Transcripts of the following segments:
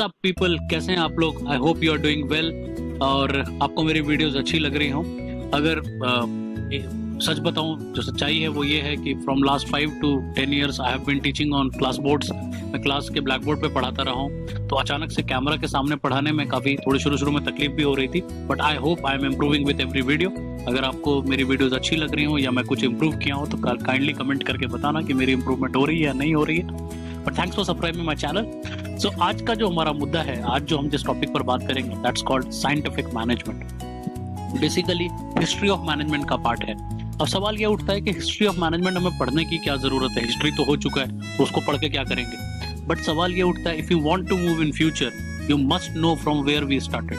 सब पीपल, कैसे हैं आप लोग? I hope you are doing well और आपको मेरी वीडियोस अच्छी लग रही हों। अगर सच बताऊं, जो सच्चाई है वो ये है कि from last 5 to 10 years I have been teaching on class boards. मैं क्लास के ब्लैक बोर्ड पे पढ़ाता रहा हूँ, तो अचानक से कैमरा के सामने पढ़ाने में काफ़ी थोड़ी शुरू में तकलीफ भी हो रही थी, but I hope I am improving with every video. अगर आपको मेरी वीडियोस अच्छी लग रही हो या मैं कुछ इम्प्रूव किया हूँ तो काइंडली कमेंट करके बताना कि मेरी इंप्रूवमेंट हो रही है या नहीं हो रही है। But thanks for subscribing my channel. So आज का जो हमारा मुद्दा है, आज जो हम जिस टॉपिक पर बात करेंगे, that's called scientific management. Basically history of management का पार्ट है। अब सवाल यह उठता है कि हिस्ट्री ऑफ मैनेजमेंट हमें पढ़ने की क्या जरूरत है? हिस्ट्री तो हो चुका है, तो उसको पढ़ के क्या करेंगे? बट सवाल यह उठता है, if you want to move in future you must know from where we started.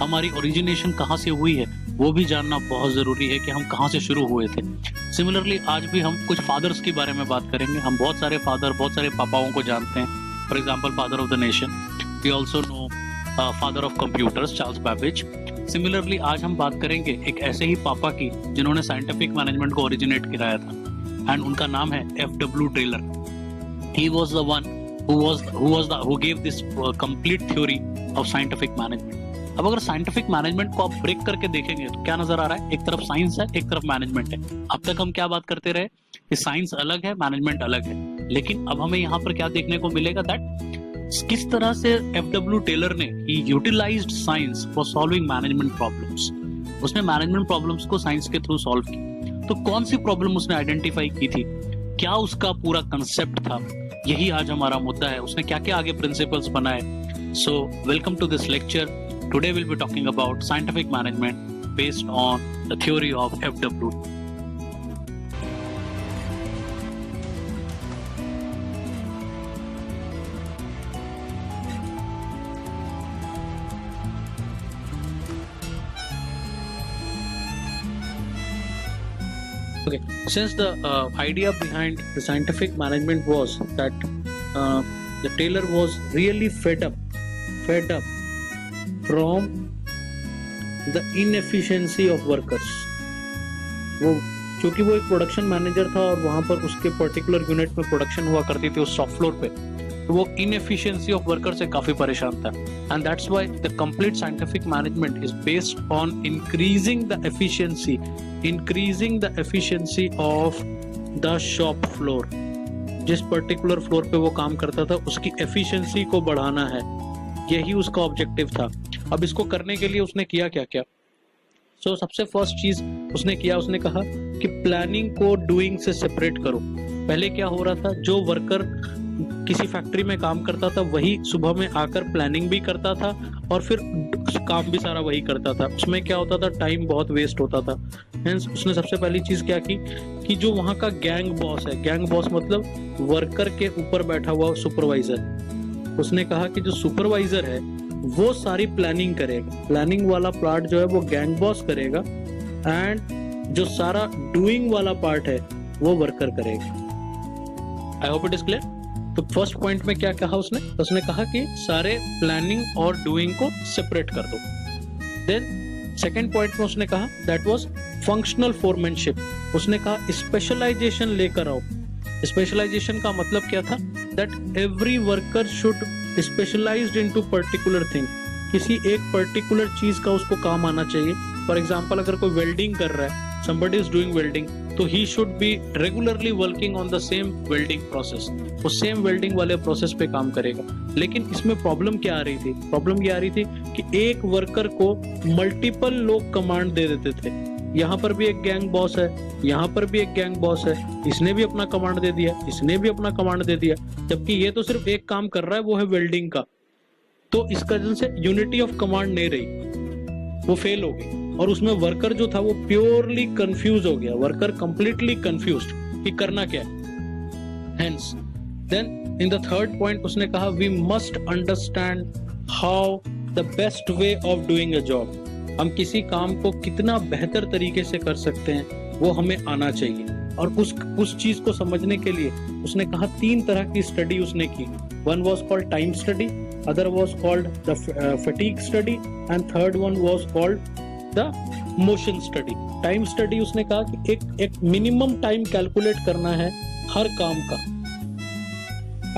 हमारी ओरिजिनेशन कहाँ से हुई है वो भी जानना बहुत जरूरी है कि हम कहाँ से शुरू हुए थे। सिमिलरली आज भी हम कुछ फादर्स के बारे में बात करेंगे। हम बहुत सारे फादर, बहुत सारे पापाओं को जानते हैं। For example father of the nation, we also know father of computers, Charles Babbage. Similarly आज हम बात करेंगे एक ऐसे ही पापा की जिन्होंने साइंटिफिक मैनेजमेंट को ओरिजिनेट कराया था, एंड उनका नाम है F.W. Taylor. He was the one who gave this complete theory of scientific management. अब अगर साइंटिफिक मैनेजमेंट को आप ब्रेक करके देखेंगे तो क्या नजर आ रहा है? एक तरफ साइंस है, एक तरफ मैनेजमेंट है। अब तक हम क्या बात करते रहे कि साइंस अलग है, मैनेजमेंट अलग है, लेकिन अब हमें यहाँ पर क्या देखने को मिलेगा, दैट किस तरह से F.W. टेलर ने utilised science for solving management problems. उसने मैनेजमेंट प्रॉब्लम्स को साइंस के थ्रू सॉल्व की। तो कौन सी प्रॉब्लम उसने आइडेंटिफाई की थी, क्या उसका पूरा कंसेप्ट था, यही आज हमारा मुद्दा है। उसने क्या क्या आगे प्रिंसिपल्स बनाए। So welcome to this lecture. Today we'll be talking about scientific management based on the theory of F.W. Okay, since the idea behind the scientific management was that the Taylor was really fed up from the inefficiency of workers. वो क्योंकि वो एक production manager था और वहां पर उसके particular unit में प्रोडक्शन हुआ करती थी उस शॉप फ्लोर पे, तो वो इनएफिशिएंसी ऑफ वर्कर से काफी परेशान था। And that's why the complete scientific management is based on increasing the efficiency of the shop floor. जिस पर्टिकुलर फ्लोर पे वो काम करता था उसकी एफिशिएंसी को बढ़ाना है, यही उसका ऑब्जेक्टिव था। अब इसको करने के लिए उसने किया क्या? सो सबसे फर्स्ट चीज उसने किया, उसने कहा कि प्लानिंग को डूइंग से सेपरेट करो। पहले क्या हो रहा था, जो वर्कर किसी फैक्ट्री में काम करता था वही सुबह में आकर प्लानिंग भी करता था और फिर काम भी सारा वही करता था। उसमें क्या होता था, टाइम बहुत वेस्ट होता था। हेंस उसने सबसे पहली चीज क्या की कि जो वहां का गैंग बॉस है, गैंग बॉस मतलब वर्कर के ऊपर बैठा हुआ सुपरवाइजर, उसने कहा कि जो सुपरवाइजर है वो सारी प्लानिंग करेगा। प्लानिंग वाला पार्ट जो है वो गैंग बॉस करेगा एंड जो सारा डूइंग वाला पार्ट है वो वर्कर करेगा। I hope it is clear. तो फर्स्ट पॉइंट में क्या कहा उसने कहा कि सारे प्लानिंग और डूइंग को सेपरेट कर दो। देन सेकेंड पॉइंट में उसने कहा दैट वाज फंक्शनल फोरमैनशिप। उसने कहा स्पेशलाइजेशन लेकर आओ। स्पेशलाइजेशन का मतलब क्या था, that every worker should specialised into particular thing. किसी एक पर्टिकुलर चीज का उसको काम आना चाहिए। फॉर एग्जांपल अगर कोई वेल्डिंग कर रहा है, somebody is doing welding, तो he should be regularly working on the same welding process। वो सेम वेल्डिंग वाले प्रोसेस पे काम करेगा। लेकिन इसमें प्रॉब्लम क्या आ रही थी? प्रॉब्लम ये आ रही थी कि एक वर्कर को मल्टीपल लोग कमांड दे देते थे। यहाँ पर भी एक गैंग बॉस है, यहाँ पर भी एक गैंग बॉस है, इसने भी अपना कमांड दे दिया, इसने भी अपना कमांड दे दिया, जबकि ये तो सिर्फ एक काम कर रहा है, वो है वेल्डिंग का। तो इस वजह से यूनिटी ऑफ कमांड नहीं रही, वो फेल हो गई और उसमें वर्कर जो था वो प्योरली कंफ्यूज हो गया। वर्कर कंप्लीटली कंफ्यूज्ड कि करना क्या है। Hence then in the third point उसने कहा we must understand how the best way of doing a job. हम किसी काम को कितना बेहतर तरीके से कर सकते हैं वो हमें आना चाहिए। और उस चीज को समझने के लिए उसने कहा 3 तरह की स्टडी उसने की। One was called time study, other was called the fatigue study and third one was called the motion study. Time study उसने कहा कि एक मिनिमम टाइम कैलकुलेट करना है हर काम का।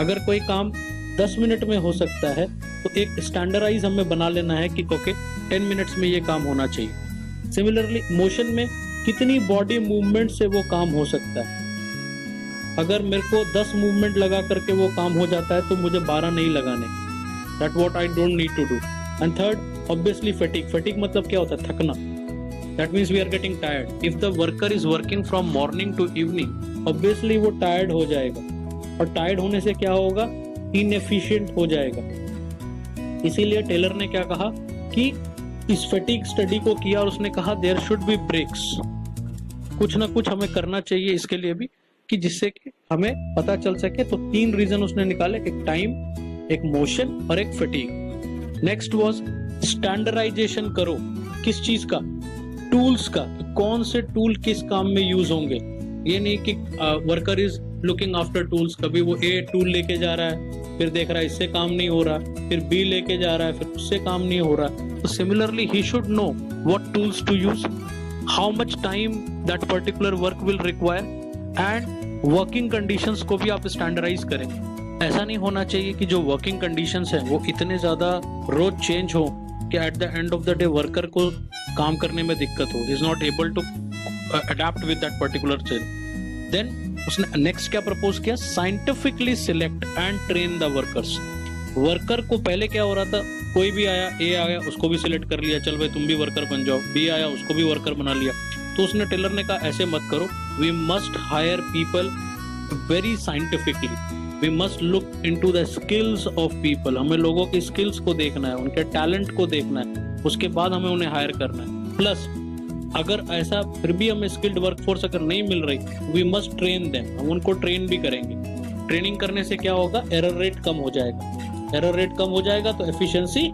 अगर कोई काम 10 मिनट में हो सकता है तो एक स्टैंडर्डाइज हमें बना लेना है कि ओके 10 मिनट्स में ये काम होना चाहिए। सिमिलरली मोशन में कितनी बॉडी मूवमेंट से वो काम हो सकता है। अगर मेरे को 10 मूवमेंट लगा करके वो काम हो जाता है तो मुझे 12 नहीं लगाने। That what I don't need to do. And third obviously fatigue. Fatigue मतलब क्या होता है? थकना। That means we are getting tired. If the worker is working from morning to evening, obviously वो टायर्ड हो जाएगा, और टायर्ड होने से क्या होगा? इनएफिशिएंट हो जाएगा। इसीलिए टेलर ने क्या कहा कि इस फटीग स्टडी को किया और उसने कहा देयर शुड बी ब्रेक्स। कुछ ना कुछ हमें करना चाहिए इसके लिए भी, कि जिससे कि हमें पता चल सके। तो 3 रीजन उसने निकाले, एक टाइम, एक मोशन और एक फटीग। नेक्स्ट वाज स्टैंडर्डाइजेशन करो। किस चीज का? टूल्स का। कौन से टूल किस काम में यूज होंगे। ये नहीं कि worker is looking after tools, कभी वो ए टूल लेके जा रहा है, फिर देख रहा है इससे काम नहीं हो रहा, फिर बी लेके जा रहा है, फिर उससे काम नहीं हो रहा। तो similarly he should know what tools to use, how much time that particular work will require, and working conditions को भी आप स्टैंडर्डाइज करें। ऐसा नहीं होना चाहिए कि जो वर्किंग कंडीशंस हैं वो इतने ज्यादा रोज चेंज हो कि at the end of the day worker को काम करने में दिक्कत हो, is not able to adapt with that particular change. Then उसने नेक्स्ट क्या प्रपोज किया? Scientifically select and train the workers. Worker को पहले क्या हो रहा था? कोई भी आया, ए आया, उसको भी सिलेक्ट कर लिया, चल भाई तुम भी वर्कर बन जाओ। बी आया, उसको भी वर्कर बना लिया। तो उसने टेलर ने कहा ऐसे मत करो, we must hire people very scientifically, we must look into the skills of people. हमें लोगों की स्किल्स को देखना है, उनके टैलेंट को देखना है, उसके बाद हमें उन्हें हायर करना है। प्लस अगर ऐसा फिर भी हमें स्किल्ड वर्कफोर्स अगर नहीं मिल रही, वी मस्ट ट्रेन देम, हम उनको ट्रेन भी करेंगे। ट्रेनिंग करने से क्या होगा? एरर रेट कम हो जाएगा। एरर रेट कम हो जाएगा तो एफिशिएंसी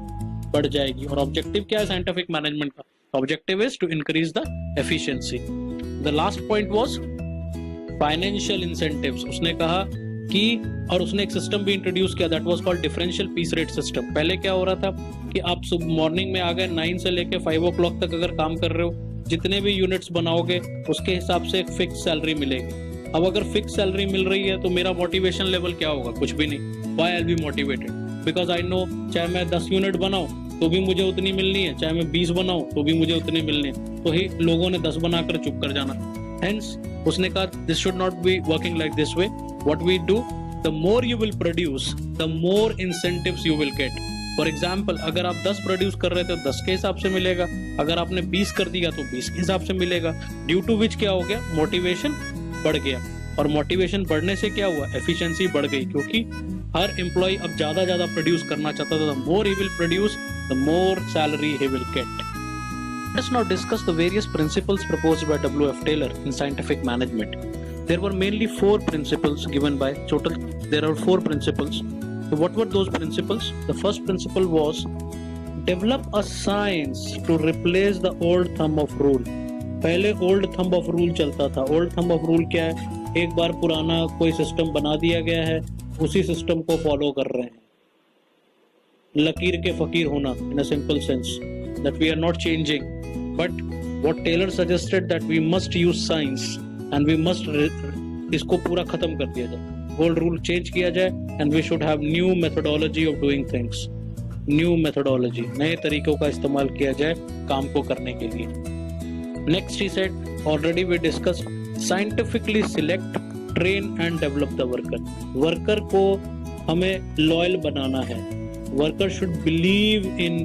बढ़ जाएगी। और ऑब्जेक्टिव क्या है साइंटिफिक मैनेजमेंट का? Objective is to increase the efficiency. The last point was financial incentives. उसने कहा कि, और उसने एक सिस्टम भी इंट्रोड्यूस किया, that was called differential piece rate system. पहले क्या हो रहा था कि आप सुबह मॉर्निंग में आ गए, 9 से लेके 5 o'clock तक अगर काम कर रहे हो, जितने भी यूनिट्स बनाओगे उसके हिसाब से एक फिक्स सैलरी मिलेगी। अब अगर फिक्स सैलरी मिल रही है तो मेरा मोटिवेशन लेवल क्या होगा? कुछ भी नहीं। Why I will be motivated? Because I know चाहे मैं 10 यूनिट बनाऊं तो भी मुझे उतनी मिलनी है, चाहे मैं 20 बनाऊं तो भी मुझे उतनी मिलनी है। तो ही लोगों ने 10 बनाकर चुप कर जाना। हेंस उसने कहा this should not be working like this way. What we do, the more you will produce the more incentives you will get. For example, अगर आप 10 प्रोड्यूस कर रहे थे तो 10 के हिसाब से मिलेगा, अगर आपने 20 कर दिया तो 20 के हिसाब से मिलेगा। ड्यू टू विच क्या हो गया? मोटिवेशन बढ़ गया। और मोटिवेशन बढ़ने से क्या हुआ? एफिशिएंसी बढ़ गई, क्योंकि हर एम्प्लॉय अब ज्यादा प्रोड्यूस करना चाहता था। The more he will produce, the more salary he will get. Let's now discuss the various principles proposed by W.F. Taylor in scientific management. There were mainly 4 principles given by total. There are 4 principles. So what were those principles? The first principle was develop a science to replace the old thumb of rule. पहले old thumb of rule चलता था। old thumb of rule क्या है? एक बार पुराना कोई system बना दिया गया है, उसी सिस्टम को फॉलो कर रहे हैं। लकीर के फकीर होना, in a simple sense, that we are not changing. But what Taylor suggested that we must use science and we must इसको पूरा खत्म कर दिया जाए, old rule चेंज किया जाए, and we should have new methodology of doing things. New methodology, नए तरीकों का इस्तेमाल किया जाए काम को करने के लिए। Next he said already we discuss scientifically select, train and develop the worker. Worker को हमें लॉयल बनाना है। Worker should believe in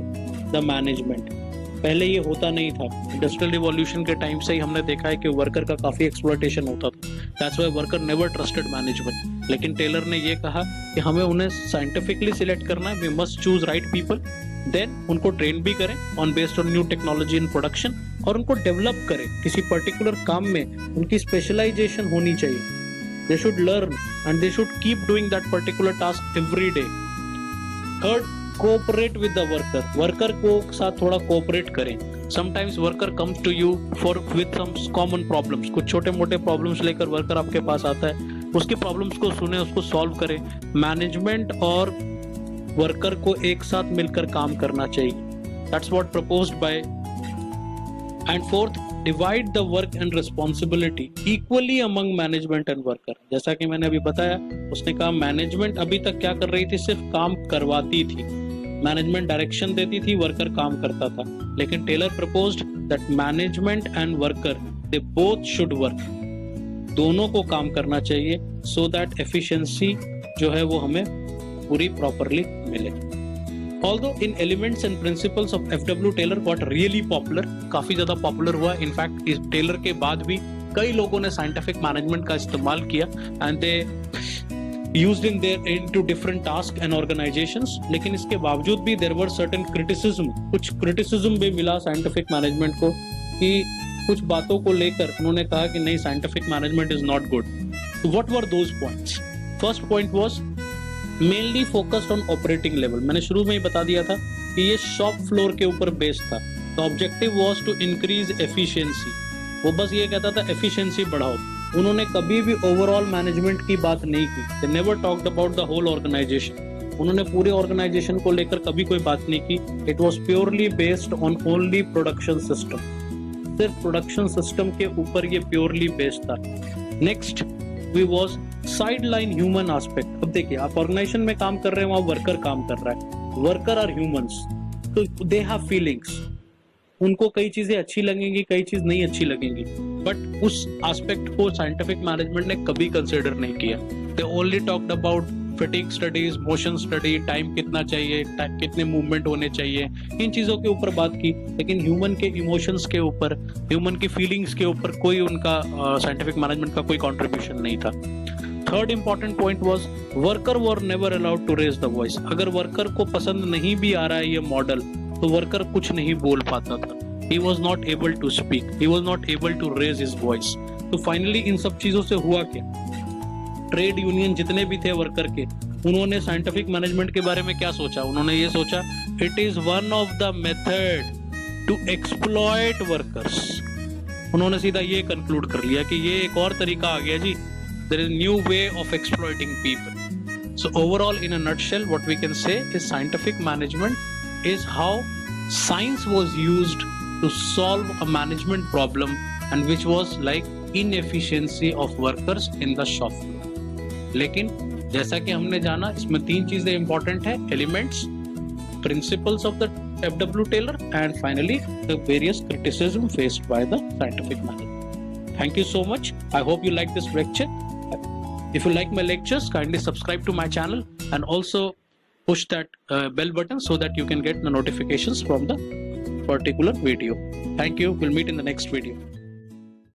the management. पहले ये होता नहीं था। इंडस्ट्रियल रिवॉल्यूशन के टाइम से ही हमने देखा है कि वर्कर का काफी एक्सप्लॉयटेशन होता था। That's why worker never trusted management. लेकिन टेलर ने ये कहा कि हमें उन्हें साइंटिफिकली सिलेक्ट करना है। We must choose right people, then उनको ट्रेन भी करें on based on new technology in production, और उनको डेवलप करें। किसी पर्टिकुलर काम में उनकी स्पेशलाइजेशन होनी चाहिए। They should learn and they should keep doing that particular task every day. Third, cooperate with the worker. Worker को साथ थोड़ा कोऑपरेट करें। Sometimes worker comes to you for with some common problems. कुछ छोटे मोटे problems लेकर worker आपके पास आता है, उसके प्रॉब्लम्स को सुने, उसको सॉल्व करें। मैनेजमेंट और वर्कर को एक साथ मिलकर काम करना चाहिए। That's what proposed by. And fourth, divide the work and responsibility equally among management and worker. जैसा कि मैंने अभी बताया, उसने कहा मैनेजमेंट अभी तक क्या कर रही थी? सिर्फ काम करवाती थी, मैनेजमेंट डायरेक्शन देती थी, वर्कर काम करता था, लेकिन Taylor proposed that management and worker they both should work, दोनों को काम करना चाहिए सो दैट एफिशिएंसी जो है वो हमें पूरी प्रॉपरली मिले। Although in elements and principles of FW Taylor got really popular, काफी ज्यादा पॉपुलर हुआ। इनफैक्ट इस टेलर के बाद भी कई लोगों ने साइंटिफिक मैनेजमेंट का इस्तेमाल किया and they used in their into different tasks and organizations, लेकिन इसके बावजूद भी there were certain criticism, कुछ criticism भी मिला साइंटिफिक मैनेजमेंट को कि कुछ बातों को लेकर उन्होंने कहा कि नहीं, scientific management is not good. What were those points? First point was mainly focused on operating level. मैंने शुरू में ही बता दिया था कि ये शॉप फ्लोर के ऊपर बेस्ड था। The objective was to increase efficiency, वो बस ये कहता था एफिशिएंसी बढ़ाओ। उन्होंने कभी भी ओवरऑल मैनेजमेंट की बात नहीं की। They never talked about the whole organisation, उन्होंने पूरे ऑर्गेनाइजेशन को लेकर कभी कोई बात नहीं की। It was purely based on only production system, सिर्फ प्रोडक्शन सिस्टम के ऊपर ये प्योरली बेस्ड था। Next we was side line human aspect. अब देखिए, आप ऑर्गेनाइजेशन में काम कर रहे हैं, वहां वर्कर काम कर रहा है, वर्कर आर ह्यूमंस, तो दे हैव फीलिंग्स, उनको कई चीजें अच्छी लगेंगी, कई चीज नहीं अच्छी लगेंगी, बट उस एस्पेक्ट को साइंटिफिक मैनेजमेंट ने कभी कंसिडर नहीं किया। They only talked about fatigue studies, motion study, time कितना चाहिए, कितने मूवमेंट होने चाहिए, इन चीजों के ऊपर बात की, लेकिन ह्यूमन के इमोशंस के ऊपर, ह्यूमन की फीलिंग्स के ऊपर कोई उनका साइंटिफिक मैनेजमेंट का कोई कंट्रीब्यूशन नहीं था। Third important point was worker were never allowed to raise the voice. अगर वर्कर को पसंद नहीं भी आ रहा है ये मॉडल, तो वर्कर कुछ नहीं बोल पाता था। He was not able to speak, he was not able to raise his voice। तो फाइनली इन सब चीजों से हुआ क्या? ट्रेड यूनियन जितने भी थे वर्कर के, उन्होंने साइंटिफिक मैनेजमेंट के बारे में क्या सोचा? उन्होंने ये सोचा, it is one of the method to exploit workers. उन्होंने सीधा ये कंक्लूड कर लिया कि ये एक और तरीका आ गया जी, there is new way of exploiting people. So overall in a nutshell what we can say is scientific management is how science was used to solve a management problem, and which was like inefficiency of workers in the shop floor। लेकिन जैसा कि हमने जाना, इसमें तीन चीजें important है: elements, principles of the FW Taylor, and finally the various criticism faced by the scientific method। Thank you so much. I hope you like this lecture. If you like my lectures, kindly subscribe to my channel and also push that bell button so that you can get the notifications from the particular video. Thank you. We'll meet in the next video.